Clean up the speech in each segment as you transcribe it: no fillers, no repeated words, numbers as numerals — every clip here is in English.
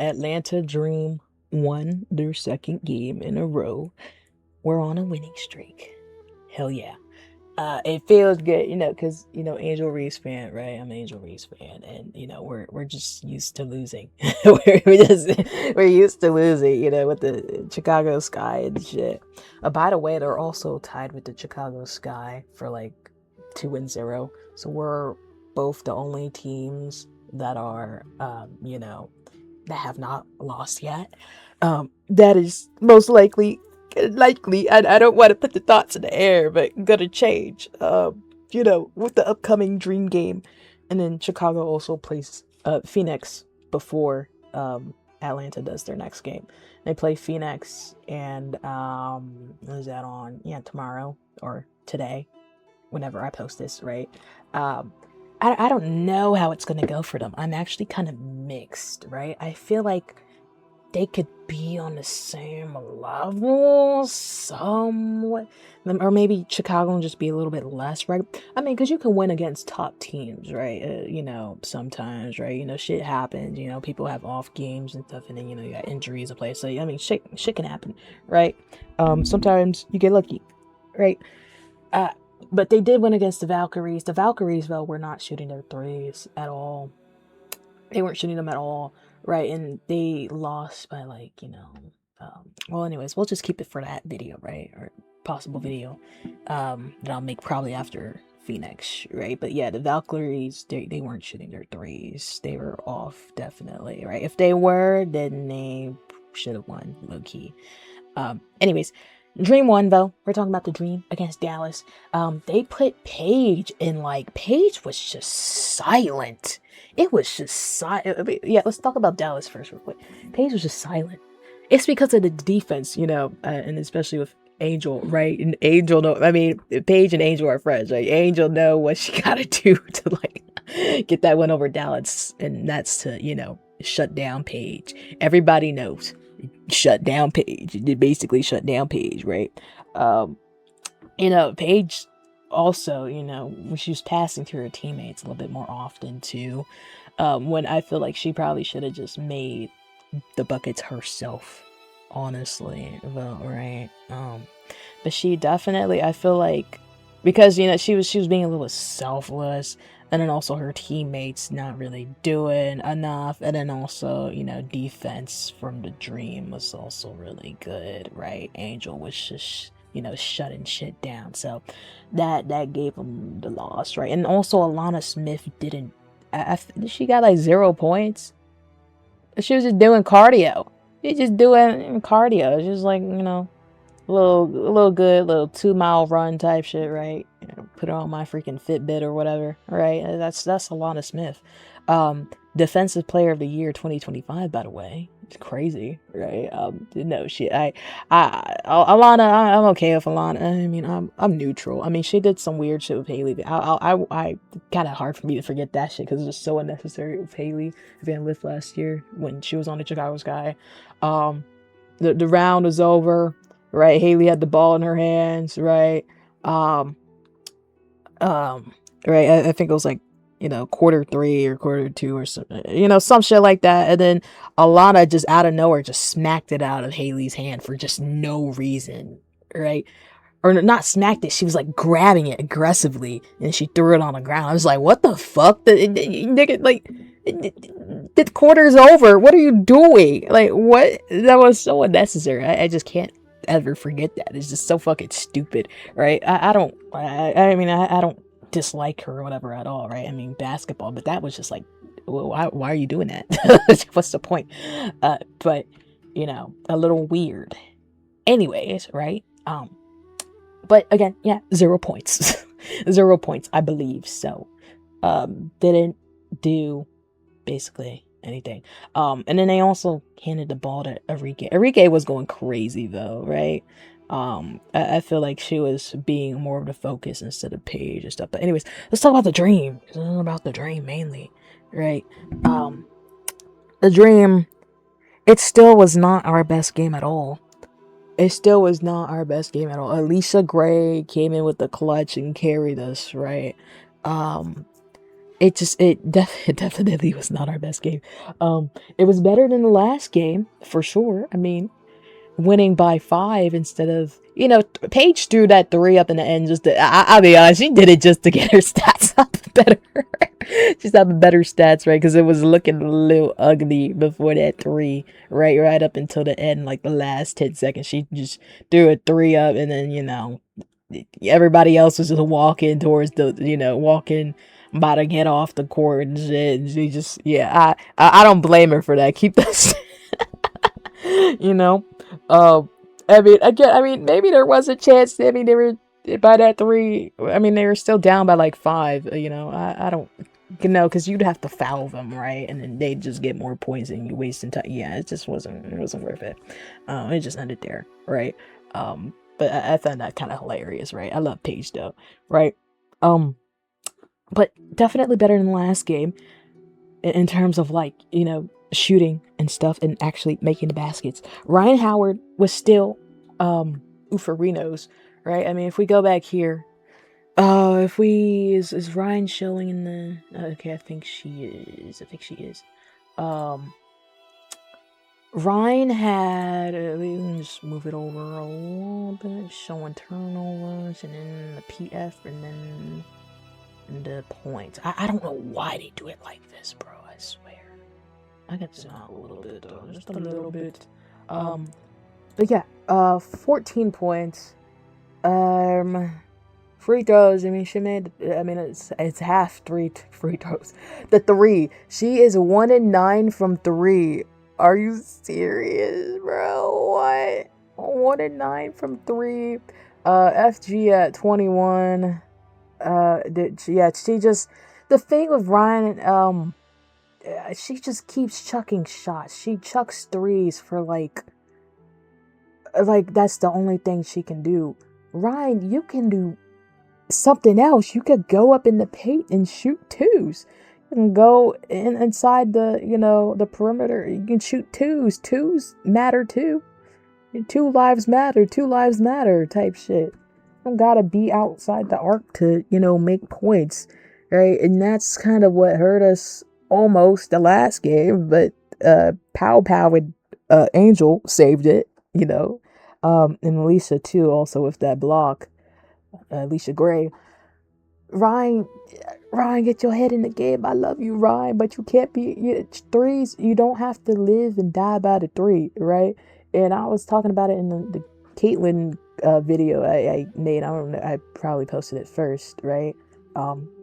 Atlanta Dream won their second game in a row. We're on a winning streak. Hell yeah. It feels good, because Angel Reese fan, right? I'm an Angel Reese fan, and we're just used to losing. We're used to losing, with the Chicago Sky and shit. By the way, they're also tied with the Chicago Sky for like 2-0. So we're both the only teams that are, that have not lost yet. That is most likely, I don't want to put the thoughts in the air, but gonna change. With the upcoming Dream game, and then Chicago also plays Phoenix before Atlanta does their next game. They play Phoenix, and is that on? Yeah, tomorrow or today, whenever I post this, right? Um, I don't know how it's gonna go for them. I'm actually kind of mixed, right? I feel like they could be on the same level somewhat, or maybe Chicago will just be a little bit less, right? I mean, because you can win against top teams, right? Sometimes, right? Shit happens. People have off games and stuff, and then you got injuries in place. So I mean, shit can happen, right? Sometimes you get lucky, right? Uh, but they did win against the Valkyries. The Valkyries, though, were not shooting their threes at all. They weren't shooting them at all, right? And they lost by well, anyways, we'll just keep it for that video, right? Or possible video that I'll make probably after Phoenix, right? But yeah, the Valkyries, they weren't shooting their threes. They were off, definitely, right? If they were, then they should have won, low key. Anyways, Dream won though. We're talking about the Dream against Dallas. They put Paige in, Paige was just silent. It was just silent. Yeah, let's talk about Dallas first real quick. Paige was just silent. It's because of the defense, and especially with Angel, right? And Angel know, I mean, Paige and Angel are friends, right? Angel know what she gotta do to get that one over Dallas, and that's to, shut down Paige. Everybody knows. Shut down Paige. It basically shut down Paige, right? Paige also, when she was passing to her teammates a little bit more often too. When I feel like she probably should have just made the buckets herself, honestly. Well, right. But she definitely, I feel like, because she was being a little selfless, and then also her teammates not really doing enough, and then also defense from the Dream was also really good, right? Angel was just shutting shit down, so that gave them the loss, right? And also Alana Smith didn't. She got like 0 points. She was just doing cardio. She's just doing cardio. It's just little good little 2 mile run type shit, right? Put it on my freaking Fitbit or whatever, right? That's Alana Smith. Defensive Player of the Year 2025, by the way. It's crazy, right? No shit. Alana, I'm okay with Alana. I mean, I'm neutral. I mean, she did some weird shit with Haley. I kind of hard for me to forget that shit because it's just so unnecessary with Haley Van Lith last year when she was on the Chicago Sky. The round was over, right? Haley had the ball in her hands, right? Um, right. I think it was like, quarter 3 or quarter 2 or something, some shit like that. And then Alana just out of nowhere just smacked it out of Haley's hand for just no reason, right? Or not smacked it. She was like grabbing it aggressively and she threw it on the ground. I was like, what the fuck? Nigga, the quarter's over. What are you doing? Like, what? That was so unnecessary. I just can't ever forget that. It's just so fucking stupid, right? I don't, I mean, I don't dislike her or whatever at all, right? I mean, basketball, but that was just like, why are you doing that? What's the point? But, a little weird. Anyways, right? But again, yeah, 0 points. 0 points, I believe. So, didn't do basically anything. And then they also handed the ball to Enrique. Enrique was going crazy though, right? I feel like she was being more of the focus instead of Paige and stuff. But anyways, let's talk about the Dream. It's about the Dream mainly, right? The Dream, it still was not our best game at all. It still was not our best game at all. Allisha Gray came in with the clutch and carried us, right? Um, it definitely was not our best game. It was better than the last game for sure. I mean, winning by 5 instead of, Paige threw that 3 up in the end just to, I'll be honest, she did it just to get her stats up better. She's having better stats, right? Because it was looking a little ugly before that 3, right up until the end, like the last 10 seconds. She just threw a 3 up, and then, everybody else was just walking towards walking, about to get off the court and shit. And she just, yeah, I don't blame her for that. Keep that. you know I mean, maybe there was a chance. I mean, they were by that 3. I mean, they were still down by like 5. I don't because you'd have to foul them, right, and then they'd just get more points and you wasting time. Yeah, it wasn't worth it. It just ended there, right? But I found that kind of hilarious, right? I love Paige though, right? But definitely better than the last game in terms of, like, shooting and stuff and actually making the baskets. Ryan Howard was still Uferinos, right? I mean, if we go back here, if we is Ryan showing in the okay, I think she is. Ryan had let me just move it over a little bit, showing turnovers and then the PF and then the points. I don't know why they do it like this, bro. I swear. I got zoom out a little bit though, just a little bit. But yeah, 14 points. Free throws. I mean, she made. I mean, it's half free throws. The 3. She is 1-9 from 3. Are you serious, bro? What? 1-9 from 3. FG at 21. She just. The thing with Ryan, she just keeps chucking shots. She chucks 3s for like that's the only thing she can do. Ryan, you can do something else. You could go up in the paint and shoot 2s. You can go inside the perimeter. You can shoot 2s. 2s matter too. 2 lives matter. 2 lives matter type shit. You don't gotta be outside the arc to, make points, right? And that's kind of what hurt us almost the last game. But Pow with Angel saved it, and Allisha too, also with that block. Allisha Gray. Ryan, get your head in the game. I love you, Ryan, but you can't be 3s. You don't have to live and die by the 3, right? And I was talking about it in the Caitlyn video I made. I don't know. I probably posted it first, right?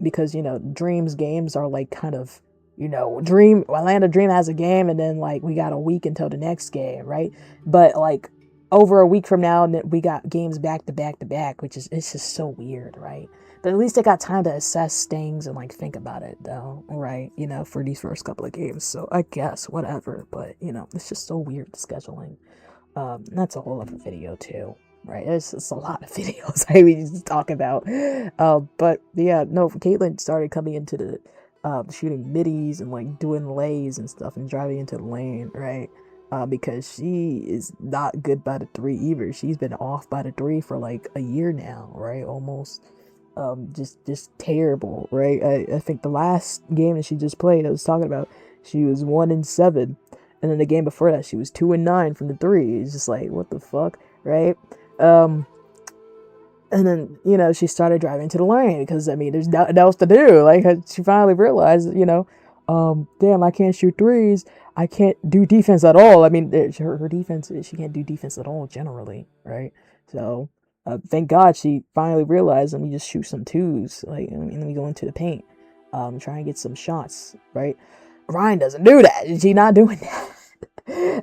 Because Dream's games are like kind of Orlando Dream has a game, and then like we got a week until the next game, right? But like over a week from now, and then we got games back to back, which is, it's just so weird, right? But at least they got time to assess things and like think about it though, right? For these first couple of games. So I guess whatever, but it's just so weird scheduling. That's a whole other video too, right? It's a lot of videos I need to talk about. But yeah, no, Caitlyn started coming into the shooting middies and like doing lays and stuff and driving into the lane, right? Because she is not good by the 3 either. She's been off by the 3 for like a year now, right? Almost. Just terrible, right? I think the last game that she just played, I was talking about, she was 1-7, and then the game before that, she was 2-9 from the 3. It's just like, what the fuck, right? And then she started driving to the lane because I mean, there's nothing else to do. Like she finally realized, damn, I can't shoot 3s. I can't do defense at all. I mean, her defense, she can't do defense at all generally, right? So. Thank God she finally realized, let me just shoot some 2s, like, and let me go into the paint, try and get some shots, right? Ryan doesn't do that. She's not doing that.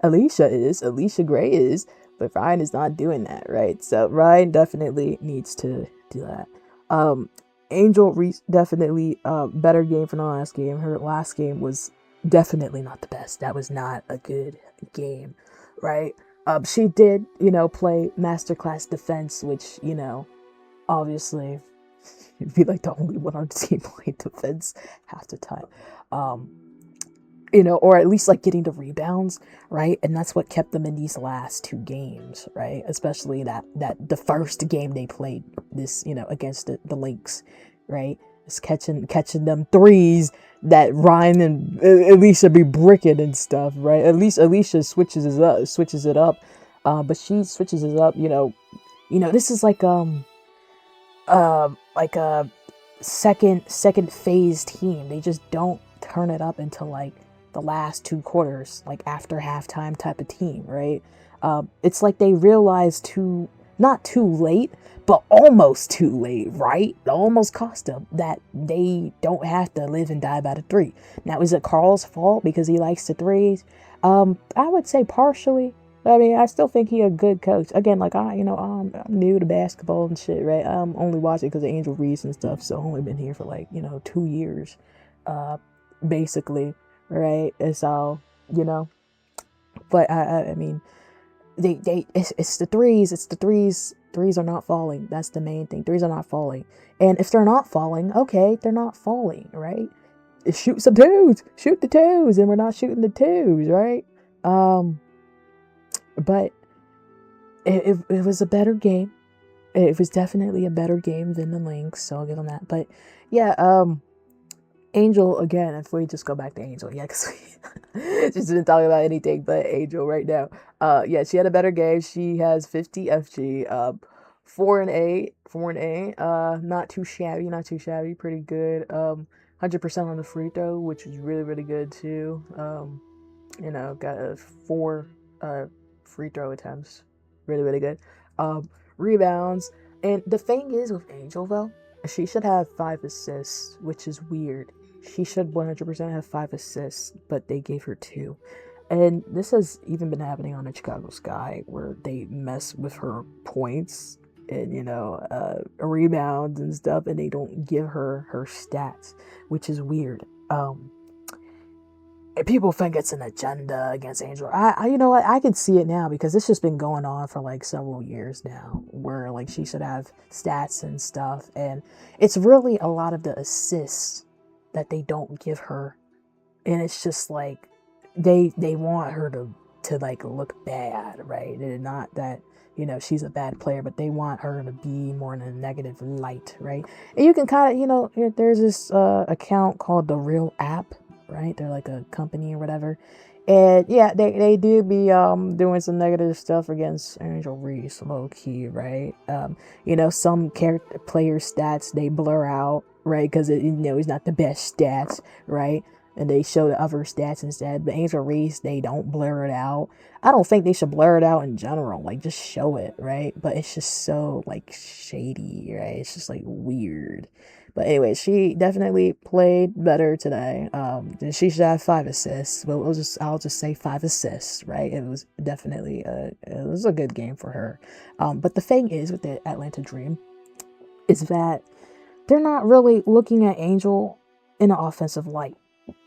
Allisha Gray is, but Ryan is not doing that, right? So Ryan definitely needs to do that. Angel Reese definitely better game from the last game. Her last game was definitely not the best. That was not a good game, right? She did, play masterclass defense, which, obviously, you'd be like the only one on the team playing defense half the time. Or at least like getting the rebounds, right? And that's what kept them in these last 2 games, right? Especially that the first game they played this, against the Lynx, right? It's catching them threes that Ryan and Allisha be bricking and stuff, right? At least Allisha switches it up, but she switches it up. This is like a second phase team. They just don't turn it up until like the last 2 quarters, like after halftime type of team, right? It's like they realize not too late, but almost too late, right? It almost cost them that they don't have to live and die by the three. Now, is it Carl's fault because he likes the threes? I would say partially. I mean, I still think he a good coach. Again, like I'm new to basketball and shit, right? I'm only watching because of Angel Reese and stuff. So I've only been here for like 2 years, basically, right? And so you know, but I mean, it's the threes. It's the threes. Threes are not falling. That's the main thing. Threes are not falling. And if they're not falling, okay, they're not falling, right? Shoot some twos. Shoot the twos, and we're not shooting the twos, right? But it was a better game. It was definitely a better game than the Lynx, so I'll give them that. But yeah, Angel, again, if we just go back to Angel, yeah, because we just didn't talk about anything but Angel right now. Yeah, she had a better game. She has 50 FG, 4 and 8, not too shabby, pretty good. 100% on the free throw, which is really, really good too. Got 4 free throw attempts, really, really good. Rebounds, and the thing is with Angel though, she should have 5 assists, which is weird. She should 100% have 5 assists, but they gave her 2. And this has even been happening on the Chicago Sky, where they mess with her points and rebounds and stuff, and they don't give her stats, which is weird. People think it's an agenda against Angel. You know what? I can see it now because it's just been going on for like several years now, where like she should have stats and stuff, and it's really a lot of the assists that they don't give her, and it's just like they want her to like look bad, right? And not that she's a bad player, but they want her to be more in a negative light, right? And you can kind of there's this account called The Real App. Right, they're like a company or whatever, and yeah, they do be doing some negative stuff against Angel Reese, low key, right? Some character player stats they blur out, right, because he's not the best stats, right, and they show the other stats instead. But Angel Reese, they don't blur it out. I don't think they should blur it out in general, like just show it, right? But it's just so like shady, right? It's just like weird. But anyway, she definitely played better today. She should have 5 assists. But I'll just say 5 assists, right? It was definitely it was a good game for her. But the thing is with the Atlanta Dream is that they're not really looking at Angel in an offensive light,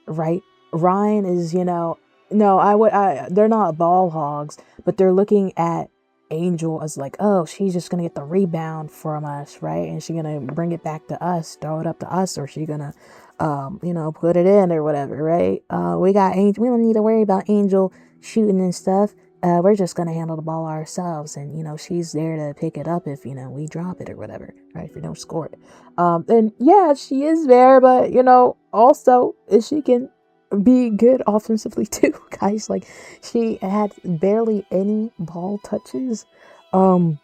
right? Ryan is, no, they're not ball hogs, but they're looking at Angel as like, oh, she's just gonna get the rebound from us, right? And she's gonna bring it back to us, throw it up to us, or she's gonna put it in or whatever, right? We got Angel. We don't need to worry about Angel shooting and stuff. We're just gonna handle the ball ourselves, and she's there to pick it up if we drop it or whatever, right? If we don't score it. And yeah, she is there, but also if she can be good offensively too, guys. Like, she had barely any ball touches, and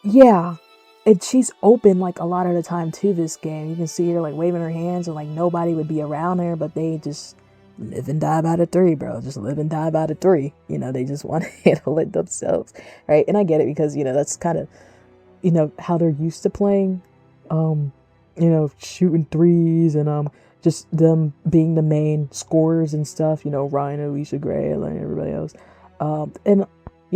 yeah, and she's open like a lot of the time too. This game, you can see her like waving her hands, and like nobody would be around her, but they just live and die by the 3, bro. Just live and die by the 3. They just want to handle it themselves, right? And I get it because that's kind of how they're used to playing, shooting threes and just them being the main scorers and stuff, Ryan, Allisha, Gray, and everybody else. And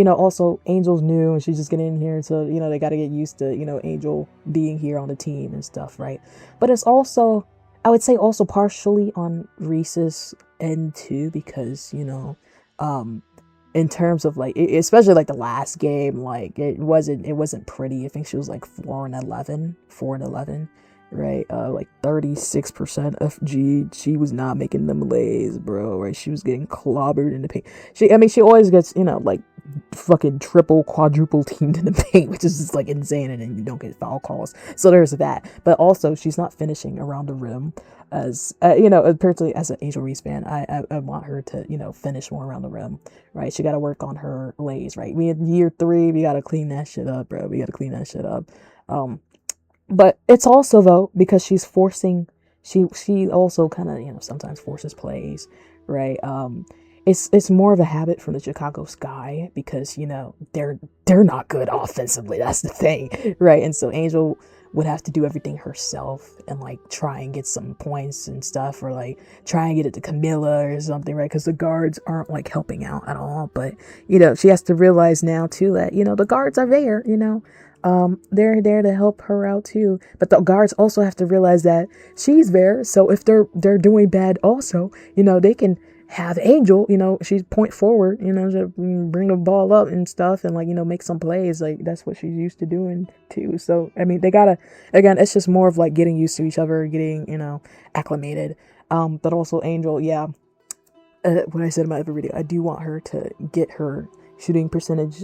also Angel's new and she's just getting in here, so they got to get used to Angel being here on the team and stuff, right? But it's also, I would say, also partially on Reese's end too, because in terms of like, especially like the last game, like it wasn't pretty. I think she was like 4-11, right? Like 36% FG. She was not making them lays, bro, right? She was getting clobbered in the paint. She always gets like fucking triple, quadruple teamed in the paint, which is just like insane, and then you don't get foul calls. So there's that. But also, she's not finishing around the rim as particularly as an Angel Reese fan. I want her to finish more around the rim, right? She got to work on her lays, right? We in year 3, we got to clean that shit up, bro. We got to clean that shit up. But it's also though because she's forcing. She also kind of sometimes forces plays, right? It's more of a habit from the Chicago Sky because they're not good offensively. That's the thing, right? And so Angel would have to do everything herself and like try and get some points and stuff, or like try and get it to Camilla or something, right? Because the guards aren't like helping out at all. But she has to realize now too that the guards are there. They're there to help her out too. But the guards also have to realize that she's there. So if they're doing bad also, they can have Angel, she's point forward, bring the ball up and stuff and like, make some plays. Like that's what she's used to doing too. So, I mean, they gotta, again, it's just more of like getting used to each other, getting, acclimated. But also Angel, yeah, what I said in my other video, I do want her to get her shooting percentage,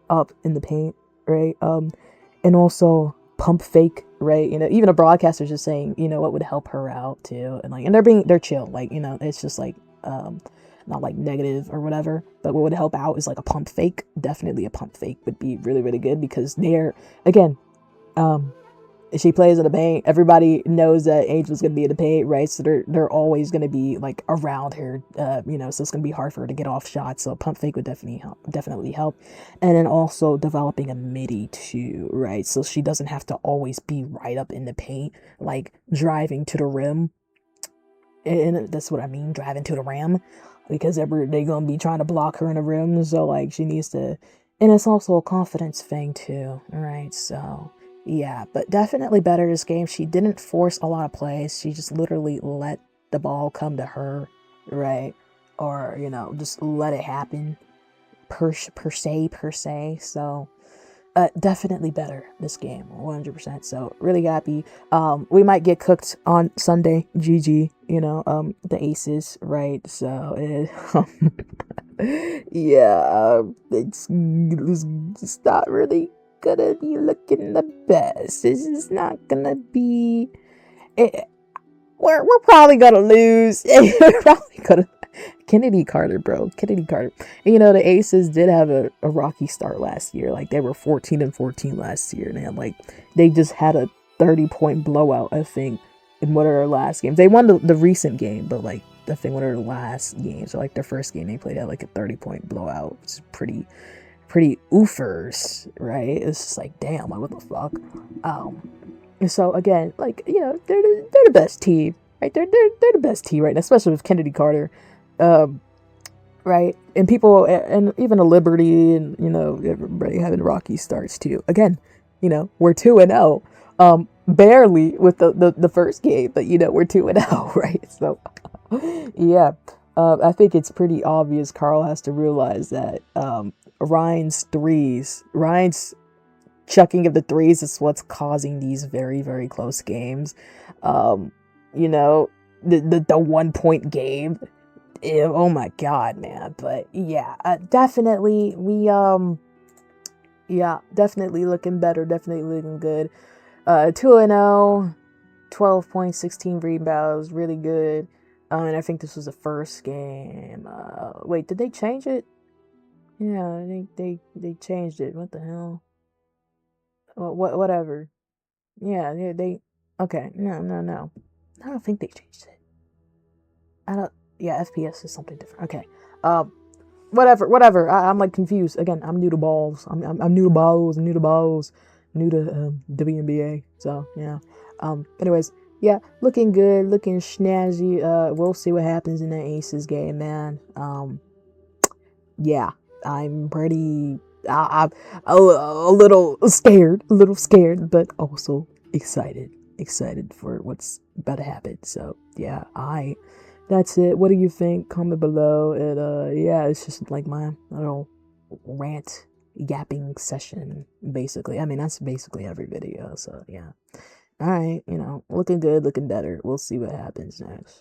up in the paint, right? And also pump fake, right? Even a broadcaster's just saying, what would help her out too. And like, and they're chill. Like, it's just like, not like negative or whatever, but what would help out is like a pump fake. Definitely a pump fake would be really, really good because again, she plays in the paint. Everybody knows that Angel's gonna be in the paint, right? So they're always gonna be like around her, so it's gonna be hard for her to get off shots. So a pump fake would definitely help. And then also developing a midi too, right? So she doesn't have to always be right up in the paint, like driving to the rim. And that's what I mean, driving to the rim, because they're gonna be trying to block her in the rim. So like she needs to, and it's also a confidence thing too, right? So yeah, but definitely better this game. She didn't force a lot of plays. She just literally let the ball come to her, right? Or just let it happen per se. So definitely better this game, 100%. So really happy. We might get cooked on Sunday. GG, the Aces, right? So yeah, it's not really gonna be looking the best. This is not gonna be. We're probably gonna lose. We're probably gonna. Kennedy Carter, bro. Kennedy Carter. And, the Aces did have a rocky start last year. Like, they were 14-14 last year. And they just had a 30-point blowout, I think, in one of their last games. They won the recent game, but, like, I think one of their last games. So, like, their first game, they played at, like, a 30-point blowout. It's pretty oofers, right? It's just like, damn, like, what the fuck? So, again, like, they're the best team, right? They're the best team, right? Especially with Kennedy Carter. Right, and people, and even a Liberty, and everybody having rocky starts too. Again, we're 2-0, barely with the first game, but we're 2-0, right? So, yeah, I think it's pretty obvious. Carl has to realize that Ryan's chucking of the threes is what's causing these very, very close games. The 1-point game. Ew, oh my god, man. But yeah, definitely definitely looking better, definitely looking good. 2-0, 12 points, 16 rebounds, really good. And I think this was the first game. Wait, did they change it? Yeah, they changed it. What the hell? Whatever. Yeah, they okay. No. I don't think they changed it. Yeah, FPS is something different. Okay. Whatever. I'm like confused. Again, I'm new to balls. I'm new to balls. New to WNBA. So yeah. Anyways, yeah, looking good, looking snazzy. We'll see what happens in the Aces game, man. Yeah, I'm pretty. I'm a little scared, but also excited for what's about to happen. So yeah, that's it. What do you think? Comment below. And yeah, it's just like my little rant yapping session, basically. I mean, that's basically every video. So yeah. Alright, looking good, looking better. We'll see what happens next.